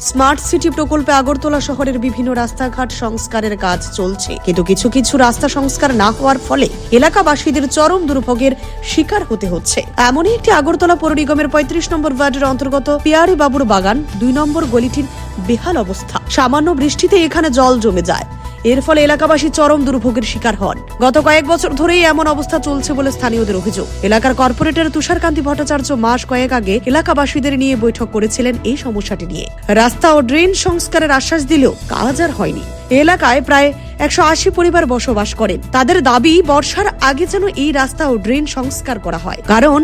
Smart city প্রকল্পে আগরতলা শহরের বিভিন্ন রাস্তাঘাট সংস্কারের কাজ চলছে, কিন্তু কিছু কিছু রাস্তা সংস্কার না হওয়ার ফলে এলাকাবাসীদের চরম দুর্ভোগের শিকার হতে হচ্ছে। এমনই একটি আগরতলা পৌর নিগমের ৩৫ নম্বর ওয়ার্ডের অন্তর্গত পিয়ারি বাবুর বাগান ২ নম্বর গলিটির বেহাল অবস্থা। সামান্য বৃষ্টিতে এখানে জল জমে যায়, এর ফলে এলাকাবাসী চরম দুর্ভোগের শিকার হন। গত কয়েক বছর ধরেই এমন অবস্থা চলছে বলে স্থানীয়দের অভিযোগ। এলাকার কর্পোরেটর তুষারকান্তি ভট্টাচার্য মাস কয়েক আগে এলাকাবাসীদের নিয়ে বৈঠক করেছিলেন এই সমস্যাটি নিয়ে। রাস্তা ও ড্রেন সংস্কারের আশ্বাস দিলেও কাজ আর হয়নি। এলাকায় প্রায় ১৮০ পরিবার বসবাস করেন। তাদের দাবি বর্ষার আগে যেন এই রাস্তা ও ড্রেন সংস্কার করা হয়, কারণ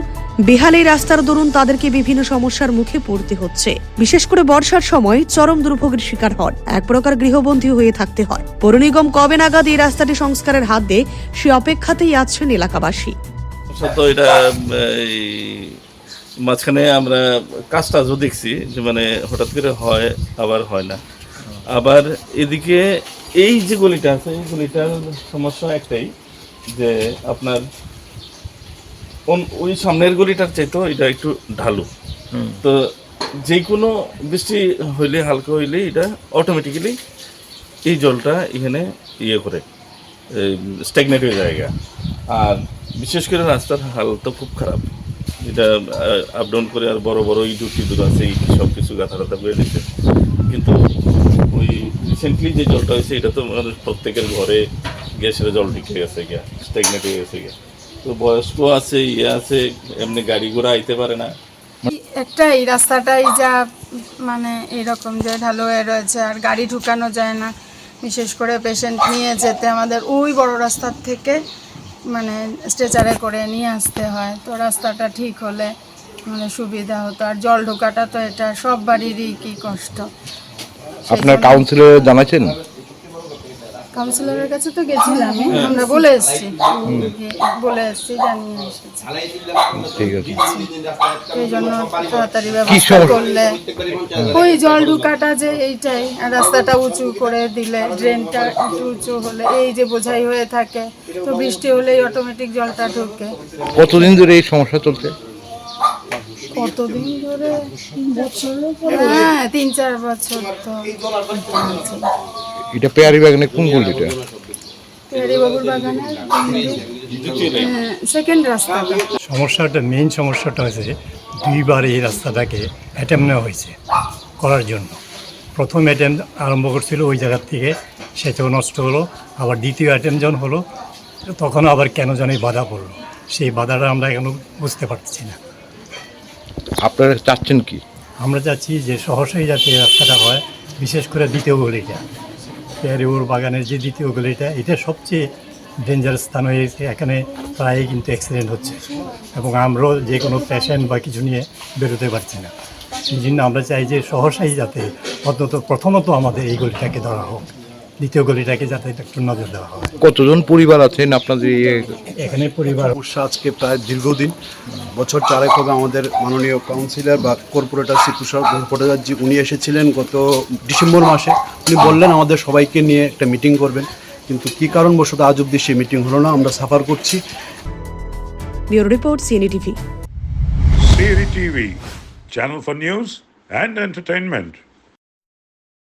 বেহাল এই রাস্তার দরুন তাদেরকে বিভিন্ন সমস্যার মুখে পড়তে হচ্ছে। বিশেষ করে বর্ষার সময় চরম দুর্ভোগের শিকার হন, এক প্রকার গৃহবন্দী হয়ে থাকতে হয়। পৌর নিগম কবে নাগাদ এই রাস্তাটি সংস্কারের হাত দেয় সে অপেক্ষাতেই আছেন এলাকাবাসী। এটা মাঝখানে আমরা কাজটাজও দেখছি যে মানে হঠাৎ করে হয় আবার হয় না। আবার এদিকে এই যে গলিটা আছে, এই গলিটার সমস্যা একটাই যে আপনার ওই সামনের গলিটার চাইতো এটা একটু ঢালু, তো যে কোনো বৃষ্টি হইলে হালকা হইলে এটা অটোমেটিক্যালি এই জলটা এখানে করে স্ট্যাগনেট হয়ে যায়। আর বিশেষ করে রাস্তার হাল তো খুব খারাপ, এটা আপ ডাউন করে আর বড় বড় ইঁদুর আছে, এই সব কিছু গাঁথা করে দিচ্ছে। কিন্তু ওই রিসেন্টলি যে জলটা হয়েছে এটা তো প্রত্যেকের ঘরে গ্যাসের জল ঢুকে গেছে গিয়া, স্ট্যাগনেট হয়ে গেছে গিয়া। তো বয়স্ক আছে, আছে, এমনি গাড়ি ঘোড়া আইতে পারে না। একটাই রাস্তাটাই যা মানে এরকম যে ঢালু হয়ে রয়েছে, আর গাড়ি ঢুকানো যায় না। বিশেষ করে পেশেন্ট নিয়ে যেতে আমাদের ওই বড় রাস্তার থেকে মানে স্ট্রেচারে করে নিয়ে আসতে হয়। তো রাস্তাটা ঠিক হলে মানে সুবিধা হতো। আর জল ঢোকাটা তো এটা সব বাড়িরই কি কষ্ট। আপনার কাউন্সিলর জানাচ্ছেন? কাউন্সিলরের কাছে তো গেছিলাম, আমরা বলে এসেছি জানিয়ে এসেছি। ঠিক আছে, এই জন্য তাড়াতাড়ি ব্যবস্থা করলে ওই জল ঢুকাটা যে এইটাই, আর রাস্তাটা উঁচু করে দিলে, ড্রেনটা একটু উঁচু হলে, এই যে বোঝাই হয়ে থাকে, তো বৃষ্টি হলেই অটোমেটিক জলটা ঢুকে। কতদিন ধরে এই সমস্যা চলছে? কতদিন ধরে? হ্যাঁ, ৩-৪ বছর তো। এটা পেয়ারি বাগানে কোন গলিটা? পেয়ারি বাবুর বাগানের সেকেন্ড রাস্তাটা। সমস্যাটা মেইন সমস্যাটা হয়েছে দুইবার এই রাস্তাটাকে অ্যাটেম্প নেওয়া হয়েছে করার জন্য। প্রথম অ্যাটেম্প আরম্ভ করছিল ওই জায়গার থেকে, সেটাও নষ্ট হলো। আবার দ্বিতীয় অ্যাটেম্প যখন হলো তখন আবার কেন জানি বাধা পড়লো। সেই বাধাটা আমরা এখনো বুঝতে পারছি না। আপনারা চাচ্ছেন কি? আমরা চাচ্ছি যে সহসাই যাতে রাস্তাটা হয়, বিশেষ করে দ্বিতীয় গলিটা, পেয়ারিবাবুর বাগানের যে দ্বিতীয় গলিটা, এটা সবচেয়ে ডেঞ্জারাস স্থান হয়ে গেছে। এখানে প্রায়ই কিন্তু অ্যাক্সিডেন্ট হচ্ছে এবং আমরাও যে কোনো পেশেন্ট বা কিছু নিয়ে বেরোতে পারছি না। সেই জন্য আমরা চাই যে সহসাই যাতে অন্তত প্রথমত আমাদের এই গলিটাকে ধরা হোক, দ্বিতীয় গলিটাকে যাতে একটু নজর দেওয়া হয়। কতজন পরিবার আছেন আপনাদের এখানে পরিবার? সমস্যা আজকে প্রায় দীর্ঘদিন, বছর 4 হবে। আমাদের মাননীয় কাউন্সিলর বা কর্পোরেটর শ্রী তুষার ভট্টাচার্য উনি এসেছিলেন গত ডিসেম্বর মাসে। উনি বললেন আমাদের সবাইকে নিয়ে একটা মিটিং করবেন, কিন্তু কী কারণবশত আজ অব্দি সেই মিটিং হলো না। আমরা সাফার করছি। Bureau report, CNE TV. CNE TV, channel for news and entertainment.